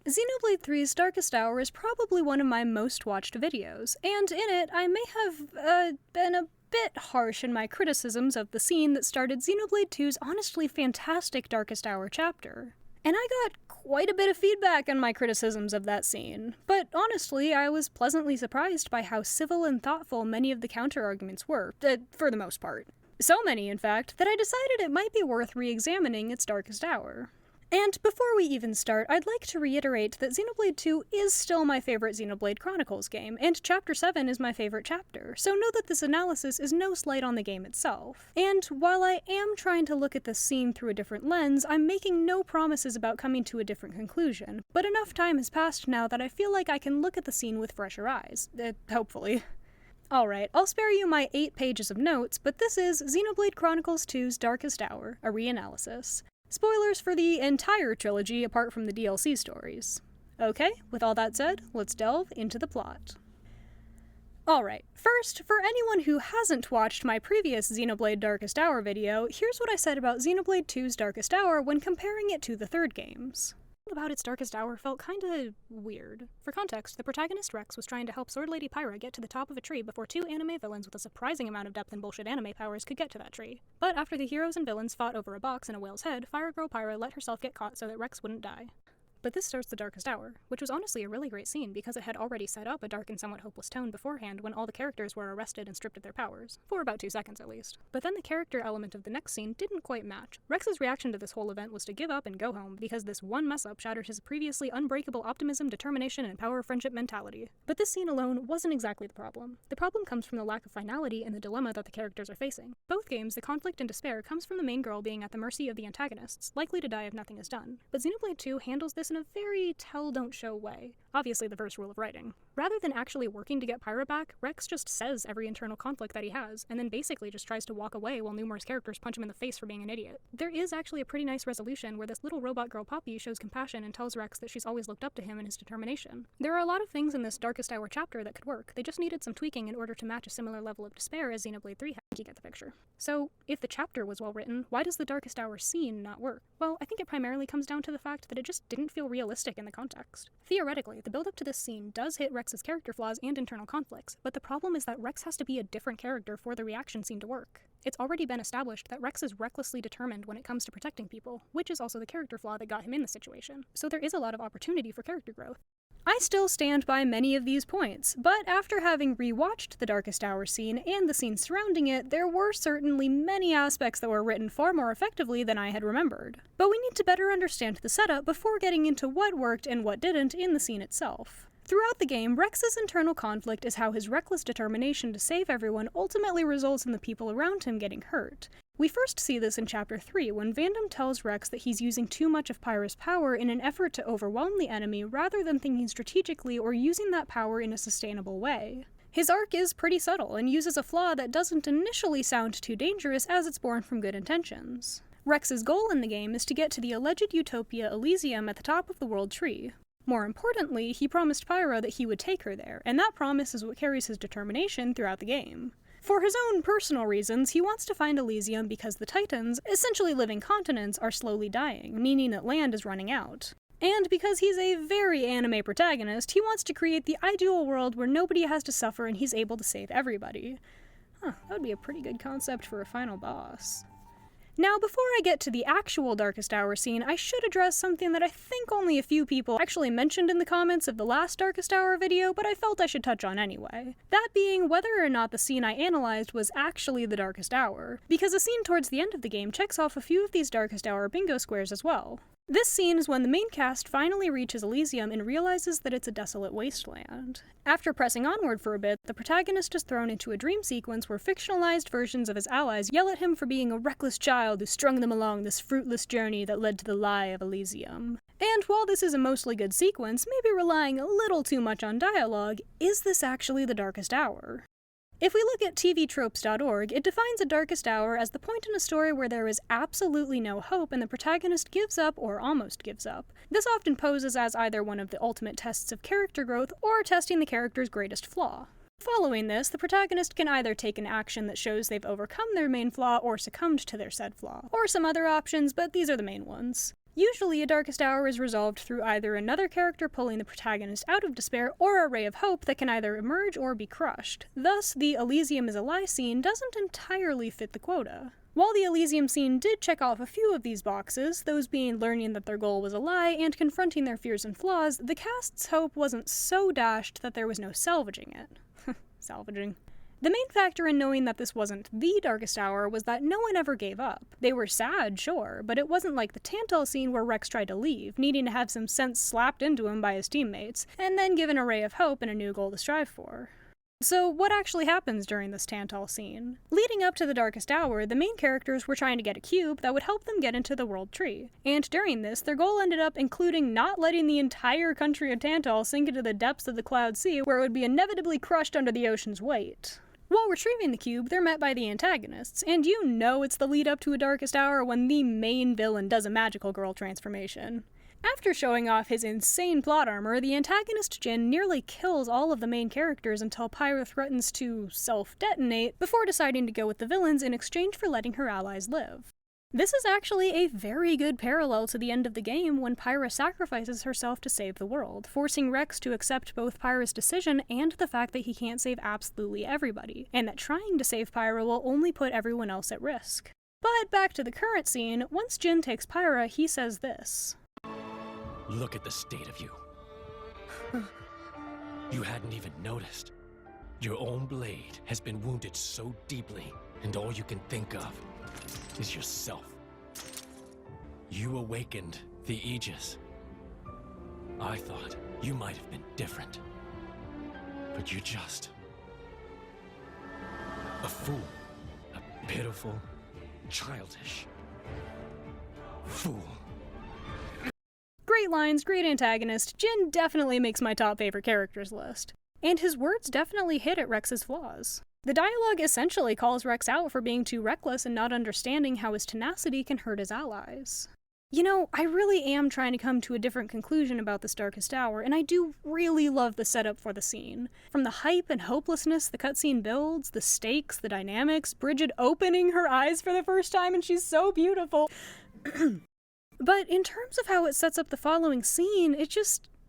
Xenoblade 3's Darkest Hour is probably one of my most watched videos, and in it I may have been a bit harsh in my criticisms of the scene that started Xenoblade 2's honestly fantastic Darkest Hour chapter. And I got quite a bit of feedback on my criticisms of that scene, but honestly I was pleasantly surprised by how civil and thoughtful many of the counter-arguments were, for the most part. So many, in fact, that I decided it might be worth re-examining its Darkest Hour. And before we even start, I'd like to reiterate that Xenoblade 2 is still my favorite Xenoblade Chronicles game, and Chapter 7 is my favorite chapter, so know that this analysis is no slight on the game itself. And while I am trying to look at this scene through a different lens, I'm making no promises about coming to a different conclusion, but enough time has passed now that I feel like I can look at the scene with fresher eyes. Hopefully. Alright, I'll spare you my 8 pages of notes, but this is Xenoblade Chronicles 2's Darkest Hour, a reanalysis. Spoilers for the entire trilogy apart from the DLC stories. Okay, with all that said, let's delve into the plot. Alright, first, for anyone who hasn't watched my previous Xenoblade Darkest Hour video, here's what I said about Xenoblade 2's Darkest Hour when comparing it to the third games. About its Darkest Hour felt kinda weird. For context, the protagonist Rex was trying to help Sword Lady Pyra get to the top of a tree before 2 anime villains with a surprising amount of depth and bullshit anime powers could get to that tree. But after the heroes and villains fought over a box and a whale's head, Fire Girl Pyra let herself get caught so that Rex wouldn't die. But this starts the Darkest Hour, which was honestly a really great scene because it had already set up a dark and somewhat hopeless tone beforehand when all the characters were arrested and stripped of their powers, for about 2 seconds at least. But then the character element of the next scene didn't quite match. Rex's reaction to this whole event was to give up and go home because this one mess-up shattered his previously unbreakable optimism, determination, and power of friendship mentality. But this scene alone wasn't exactly the problem. The problem comes from the lack of finality and the dilemma that the characters are facing. Both games, the conflict and despair comes from the main girl being at the mercy of the antagonists, likely to die if nothing is done. But Xenoblade 2 handles this in a very tell don't show way. Obviously the first rule of writing. Rather than actually working to get Pyra back, Rex just says every internal conflict that he has, and then basically just tries to walk away while numerous characters punch him in the face for being an idiot. There is actually a pretty nice resolution where this little robot girl Poppy shows compassion and tells Rex that she's always looked up to him and his determination. There are a lot of things in this Darkest Hour chapter that could work, they just needed some tweaking in order to match a similar level of despair as Xenoblade 3 had. You get the picture. So, if the chapter was well written, why does the Darkest Hour scene not work? Well, I think it primarily comes down to the fact that it just didn't feel realistic in the context. Theoretically, the build-up to this scene does hit Rex's character flaws and internal conflicts, but the problem is that Rex has to be a different character for the reaction scene to work. It's already been established that Rex is recklessly determined when it comes to protecting people, which is also the character flaw that got him in the situation. So there is a lot of opportunity for character growth. I still stand by many of these points, but after having rewatched the Darkest Hour scene and the scene surrounding it, there were certainly many aspects that were written far more effectively than I had remembered. But we need to better understand the setup before getting into what worked and what didn't in the scene itself. Throughout the game, Rex's internal conflict is how his reckless determination to save everyone ultimately results in the people around him getting hurt. We first see this in Chapter 3, when Vandam tells Rex that he's using too much of Pyra's power in an effort to overwhelm the enemy rather than thinking strategically or using that power in a sustainable way. His arc is pretty subtle and uses a flaw that doesn't initially sound too dangerous as it's born from good intentions. Rex's goal in the game is to get to the alleged utopia Elysium at the top of the world tree. More importantly, he promised Pyra that he would take her there, and that promise is what carries his determination throughout the game. For his own personal reasons, he wants to find Elysium because the Titans, essentially living continents, are slowly dying, meaning that land is running out. And because he's a very anime protagonist, he wants to create the ideal world where nobody has to suffer and he's able to save everybody. That would be a pretty good concept for a final boss. Now, before I get to the actual Darkest Hour scene, I should address something that I think only a few people actually mentioned in the comments of the last Darkest Hour video, but I felt I should touch on anyway. That being whether or not the scene I analyzed was actually the Darkest Hour, because a scene towards the end of the game checks off a few of these Darkest Hour bingo squares as well. This scene is when the main cast finally reaches Elysium and realizes that it's a desolate wasteland. After pressing onward for a bit, the protagonist is thrown into a dream sequence where fictionalized versions of his allies yell at him for being a reckless child who strung them along this fruitless journey that led to the lie of Elysium. And while this is a mostly good sequence, maybe relying a little too much on dialogue, is this actually the Darkest Hour? If we look at tvtropes.org, it defines a Darkest Hour as the point in a story where there is absolutely no hope and the protagonist gives up or almost gives up. This often poses as either one of the ultimate tests of character growth or testing the character's greatest flaw. Following this, the protagonist can either take an action that shows they've overcome their main flaw or succumbed to their said flaw, or some other options, but these are the main ones. Usually, a darkest hour is resolved through either another character pulling the protagonist out of despair, or a ray of hope that can either emerge or be crushed. Thus, the Elysium is a lie scene doesn't entirely fit the quota. While the Elysium scene did check off a few of these boxes, those being learning that their goal was a lie and confronting their fears and flaws, the cast's hope wasn't so dashed that there was no salvaging it. Salvaging. The main factor in knowing that this wasn't the darkest hour was that no one ever gave up. They were sad, sure, but it wasn't like the Tantal scene where Rex tried to leave, needing to have some sense slapped into him by his teammates, and then given a ray of hope and a new goal to strive for. So what actually happens during this Tantal scene? Leading up to the darkest hour, the main characters were trying to get a cube that would help them get into the world tree. And during this, their goal ended up including not letting the entire country of Tantal sink into the depths of the Cloud Sea, where it would be inevitably crushed under the ocean's weight. While retrieving the cube, they're met by the antagonists, and you know it's the lead up to a darkest hour when the main villain does a magical girl transformation. After showing off his insane plot armor, the antagonist Jin nearly kills all of the main characters until Pyra threatens to self-detonate before deciding to go with the villains in exchange for letting her allies live. This is actually a very good parallel to the end of the game when Pyra sacrifices herself to save the world, forcing Rex to accept both Pyra's decision and the fact that he can't save absolutely everybody, and that trying to save Pyra will only put everyone else at risk. But back to the current scene, once Jin takes Pyra, he says this. Look at the state of you. You hadn't even noticed. Your own blade has been wounded so deeply, and all you can think of is yourself. You awakened the Aegis. I thought you might have been different. But you're just a fool. A pitiful, childish fool. Great lines, great antagonist. Jin definitely makes my top favorite characters list. And his words definitely hit at Rex's flaws. The dialogue essentially calls Rex out for being too reckless and not understanding how his tenacity can hurt his allies. You know, I really am trying to come to a different conclusion about this darkest hour, and I do really love the setup for the scene. From the hype and hopelessness the cutscene builds, the stakes, the dynamics, Bridget opening her eyes for the first time and she's so beautiful. But in terms of how it sets up the following scene,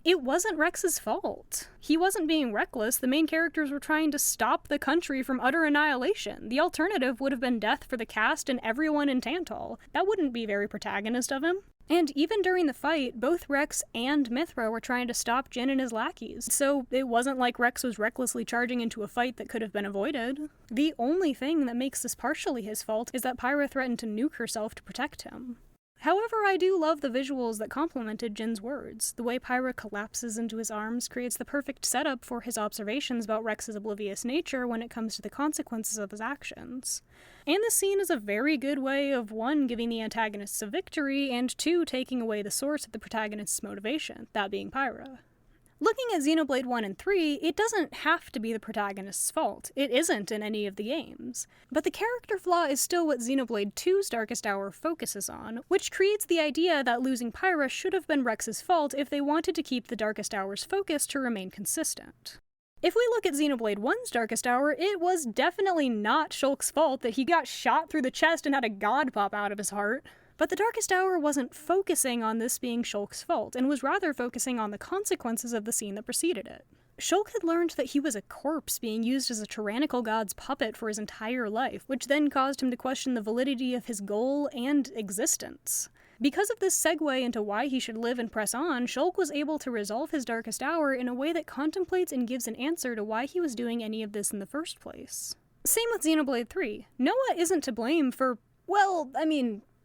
it wasn't Rex's fault. He wasn't being reckless. The main characters were trying to stop the country from utter annihilation. The alternative would have been death for the cast and everyone in Tantal. That wouldn't be very protagonist of him. And even during the fight, both Rex and Mithra were trying to stop Jin and his lackeys, so it wasn't like Rex was recklessly charging into a fight that could have been avoided. The only thing that makes this partially his fault is that Pyra threatened to nuke herself to protect him. However, I do love the visuals that complemented Jin's words. The way Pyra collapses into his arms creates the perfect setup for his observations about Rex's oblivious nature when it comes to the consequences of his actions. And the scene is a very good way of 1, giving the antagonists a victory, and 2, taking away the source of the protagonist's motivation, that being Pyra. Looking at Xenoblade 1 and 3, it doesn't have to be the protagonist's fault. It isn't in any of the games. But the character flaw is still what Xenoblade 2's Darkest Hour focuses on, which creates the idea that losing Pyra should have been Rex's fault if they wanted to keep the Darkest Hour's focus to remain consistent. If we look at Xenoblade 1's Darkest Hour, it was definitely not Shulk's fault that he got shot through the chest and had a god pop out of his heart. But the Darkest Hour wasn't focusing on this being Shulk's fault, and was rather focusing on the consequences of the scene that preceded it. Shulk had learned that he was a corpse being used as a tyrannical god's puppet for his entire life, which then caused him to question the validity of his goal and existence. Because of this segue into why he should live and press on, Shulk was able to resolve his Darkest Hour in a way that contemplates and gives an answer to why he was doing any of this in the first place. Same with Xenoblade 3. Noah isn't to blame for,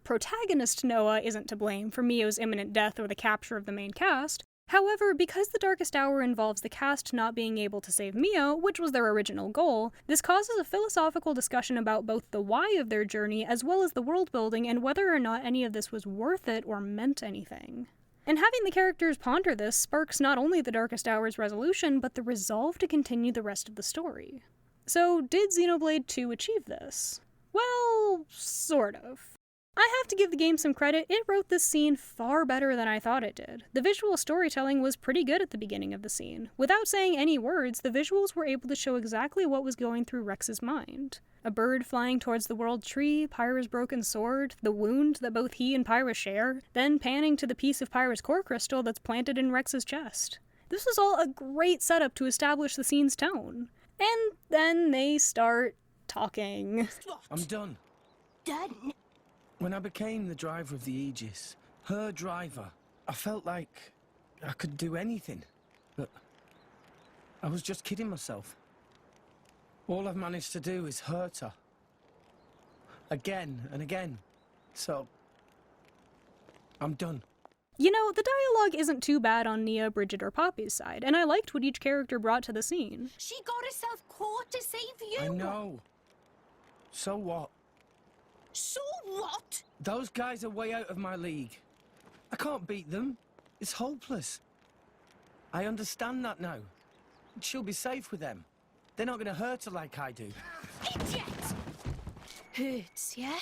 protagonist Noah isn't to blame for Mio's imminent death or the capture of the main cast. However, because the Darkest Hour involves the cast not being able to save Mio, which was their original goal, this causes a philosophical discussion about both the why of their journey as well as the world building and whether or not any of this was worth it or meant anything. And having the characters ponder this sparks not only the Darkest Hour's resolution, but the resolve to continue the rest of the story. So, did Xenoblade 2 achieve this? Well, sort of. I have to give the game some credit, it wrote this scene far better than I thought it did. The visual storytelling was pretty good at the beginning of the scene. Without saying any words, the visuals were able to show exactly what was going through Rex's mind. A bird flying towards the world tree, Pyra's broken sword, the wound that both he and Pyra share, then panning to the piece of Pyra's core crystal that's planted in Rex's chest. This was all a great setup to establish the scene's tone. And then they start talking. I'm done. Done? When I became the driver of the Aegis, her driver, I felt like I could do anything. But I was just kidding myself. All I've managed to do is hurt her. Again and again. So, I'm done. You know, the dialogue isn't too bad on Nia, Bridget, or Poppy's side, and I liked what each character brought to the scene. She got herself caught to save you. I know. So what? So what? Those guys are way out of my league. I can't beat them. It's hopeless. I understand that now. She'll be safe with them. They're not going to hurt her like I do. Idiot! Hurts, yeah?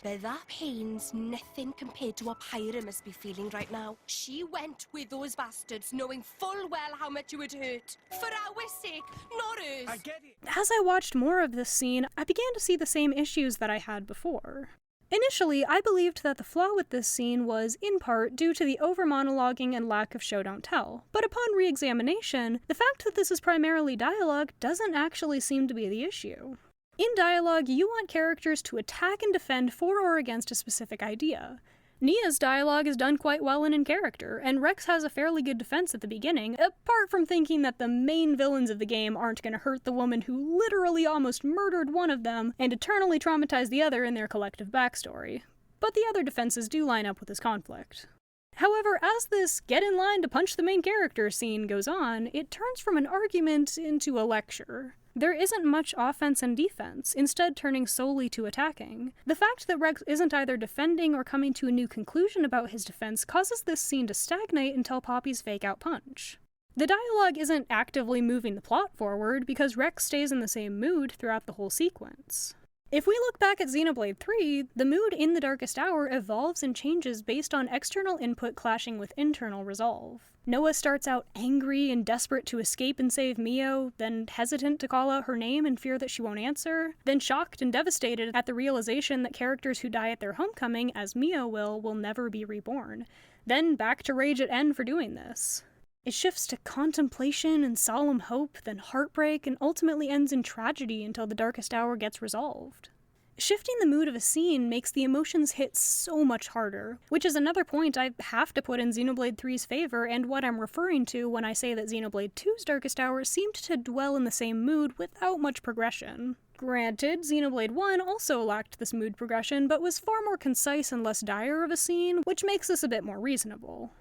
But that pain's nothing compared to what Pyra must be feeling right now. She went with those bastards knowing full well how much it would hurt. For our sake, not hers. I get it. As I watched more of this scene, I began to see the same issues that I had before. Initially, I believed that the flaw with this scene was, in part, due to the over-monologuing and lack of show-don't-tell. But upon re-examination, the fact that this is primarily dialogue doesn't actually seem to be the issue. In dialogue, you want characters to attack and defend for or against a specific idea. Nia's dialogue is done quite well and in character, and Rex has a fairly good defense at the beginning, apart from thinking that the main villains of the game aren't going to hurt the woman who literally almost murdered one of them and eternally traumatized the other in their collective backstory. But the other defenses do line up with this conflict. However, as this get in line to punch the main character scene goes on, it turns from an argument into a lecture. There isn't much offense and defense, instead turning solely to attacking. The fact that Rex isn't either defending or coming to a new conclusion about his defense causes this scene to stagnate until Poppy's fake-out punch. The dialogue isn't actively moving the plot forward because Rex stays in the same mood throughout the whole sequence. If we look back at Xenoblade 3, the mood in the Darkest Hour evolves and changes based on external input clashing with internal resolve. Noah starts out angry and desperate to escape and save Mio, then hesitant to call out her name in fear that she won't answer, then shocked and devastated at the realization that characters who die at their homecoming, as Mio will never be reborn, then back to rage at N for doing this. It shifts to contemplation and solemn hope, then heartbreak, and ultimately ends in tragedy until the Darkest Hour gets resolved. Shifting the mood of a scene makes the emotions hit so much harder, which is another point I have to put in Xenoblade 3's favor and what I'm referring to when I say that Xenoblade 2's Darkest Hour seemed to dwell in the same mood without much progression. Granted, Xenoblade 1 also lacked this mood progression, but was far more concise and less dire of a scene, which makes this a bit more reasonable.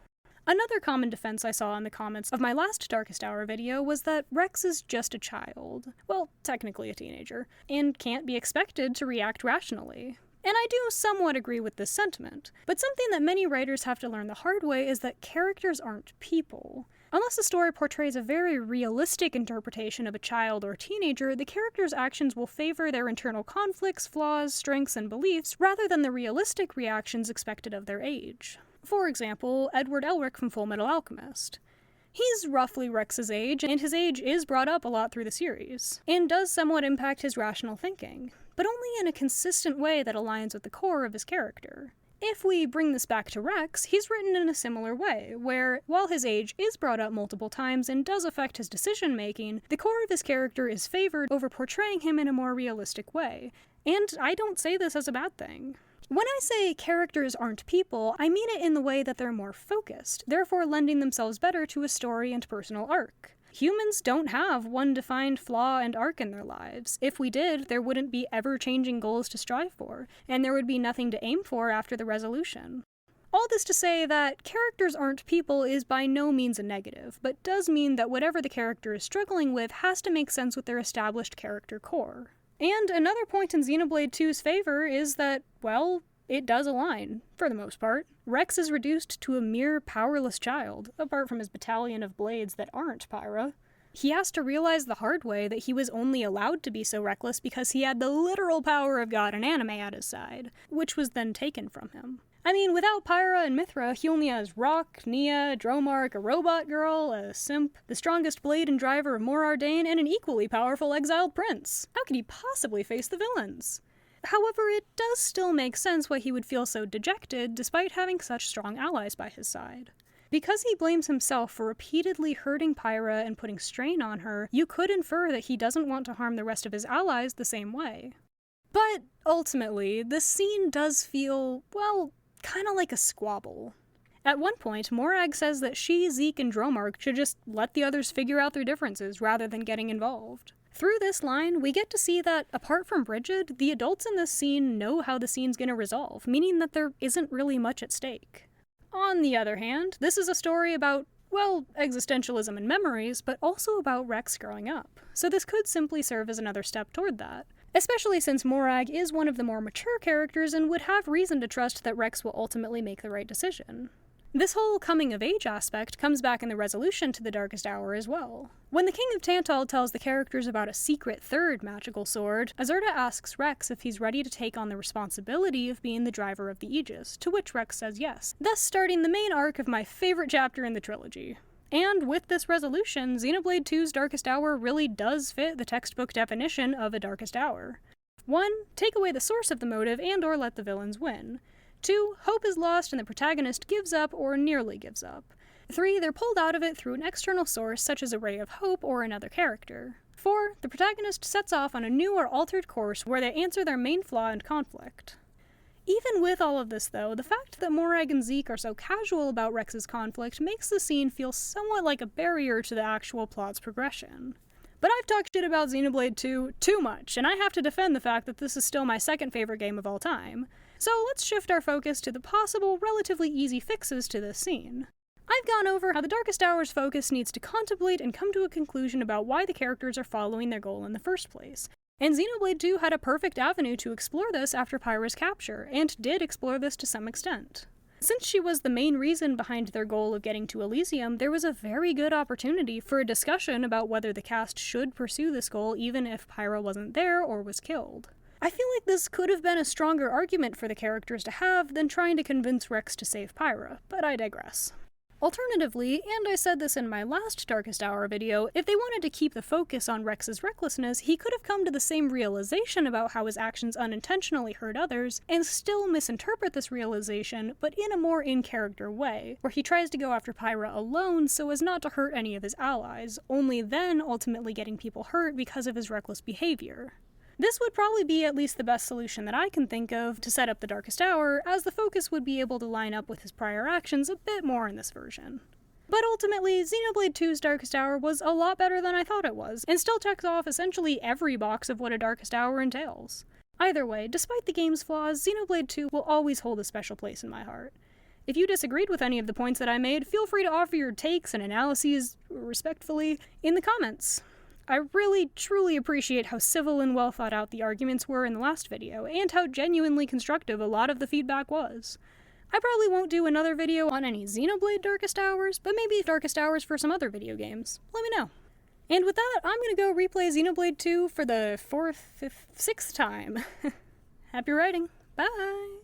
Another common defense I saw in the comments of my last Darkest Hour video was that Rex is just a child, well, technically a teenager, and can't be expected to react rationally. And I do somewhat agree with this sentiment, but something that many writers have to learn the hard way is that characters aren't people. Unless the story portrays a very realistic interpretation of a child or teenager, the character's actions will favor their internal conflicts, flaws, strengths, and beliefs, rather than the realistic reactions expected of their age. For example, Edward Elric from Fullmetal Alchemist. He's roughly Rex's age, and his age is brought up a lot through the series, and does somewhat impact his rational thinking, but only in a consistent way that aligns with the core of his character. If we bring this back to Rex, he's written in a similar way, where, while his age is brought up multiple times and does affect his decision-making, the core of his character is favored over portraying him in a more realistic way, and I don't say this as a bad thing. When I say characters aren't people, I mean it in the way that they're more focused, therefore lending themselves better to a story and personal arc. Humans don't have one defined flaw and arc in their lives. If we did, there wouldn't be ever-changing goals to strive for, and there would be nothing to aim for after the resolution. All this to say that characters aren't people is by no means a negative, but does mean that whatever the character is struggling with has to make sense with their established character core. And another point in Xenoblade 2's favor is that, well, it does align, for the most part. Rex is reduced to a mere powerless child, apart from his battalion of blades that aren't Pyra. He has to realize the hard way that he was only allowed to be so reckless because he had the literal power of God and anime at his side, which was then taken from him. I mean, without Pyra and Mithra, he only has Rock, Nia, Dromark, a robot girl, a simp, the strongest blade and driver of Morardain, and an equally powerful exiled prince. How could he possibly face the villains? However, it does still make sense why he would feel so dejected despite having such strong allies by his side. Because he blames himself for repeatedly hurting Pyra and putting strain on her, you could infer that he doesn't want to harm the rest of his allies the same way. But ultimately, the scene does feel, well, kinda like a squabble. At one point, Morag says that she, Zeke, and Dromark should just let the others figure out their differences rather than getting involved. Through this line, we get to see that, apart from Brigid, the adults in this scene know how the scene's gonna resolve, meaning that there isn't really much at stake. On the other hand, this is a story about, well, existentialism and memories, but also about Rex growing up, so this could simply serve as another step toward that. Especially since Morag is one of the more mature characters and would have reason to trust that Rex will ultimately make the right decision. This whole coming-of-age aspect comes back in the resolution to the Darkest Hour as well. When the King of Tantal tells the characters about a secret third magical sword, Azurda asks Rex if he's ready to take on the responsibility of being the driver of the Aegis, to which Rex says yes, thus starting the main arc of my favorite chapter in the trilogy. And with this resolution, Xenoblade 2's Darkest Hour really does fit the textbook definition of a Darkest Hour. 1. Take away the source of the motive and/or let the villains win. 2. Hope is lost and the protagonist gives up or nearly gives up. 3. They're pulled out of it through an external source such as a ray of hope or another character. 4. The protagonist sets off on a new or altered course where they answer their main flaw and conflict. Even with all of this though, the fact that Morag and Zeke are so casual about Rex's conflict makes the scene feel somewhat like a barrier to the actual plot's progression. But I've talked shit about Xenoblade 2 too much, and I have to defend the fact that this is still my second favorite game of all time. So let's shift our focus to the possible, relatively easy fixes to this scene. I've gone over how the Darkest Hour's focus needs to contemplate and come to a conclusion about why the characters are following their goal in the first place. And Xenoblade 2 had a perfect avenue to explore this after Pyra's capture, and did explore this to some extent. Since she was the main reason behind their goal of getting to Elysium, there was a very good opportunity for a discussion about whether the cast should pursue this goal even if Pyra wasn't there or was killed. I feel like this could have been a stronger argument for the characters to have than trying to convince Rex to save Pyra, but I digress. Alternatively, and I said this in my last Darkest Hour video, if they wanted to keep the focus on Rex's recklessness, he could have come to the same realization about how his actions unintentionally hurt others, and still misinterpret this realization, but in a more in-character way, where he tries to go after Pyra alone so as not to hurt any of his allies, only then ultimately getting people hurt because of his reckless behavior. This would probably be at least the best solution that I can think of to set up the Darkest Hour, as the focus would be able to line up with his prior actions a bit more in this version. But ultimately, Xenoblade 2's Darkest Hour was a lot better than I thought it was, and still checks off essentially every box of what a Darkest Hour entails. Either way, despite the game's flaws, Xenoblade 2 will always hold a special place in my heart. If you disagreed with any of the points that I made, feel free to offer your takes and analyses, respectfully, in the comments. I really, truly appreciate how civil and well thought out the arguments were in the last video, and how genuinely constructive a lot of the feedback was. I probably won't do another video on any Xenoblade Darkest Hours, but maybe Darkest Hours for some other video games. Let me know. And with that, I'm gonna go replay Xenoblade 2 for the 4th, 5th, 6th time. Happy writing. Bye!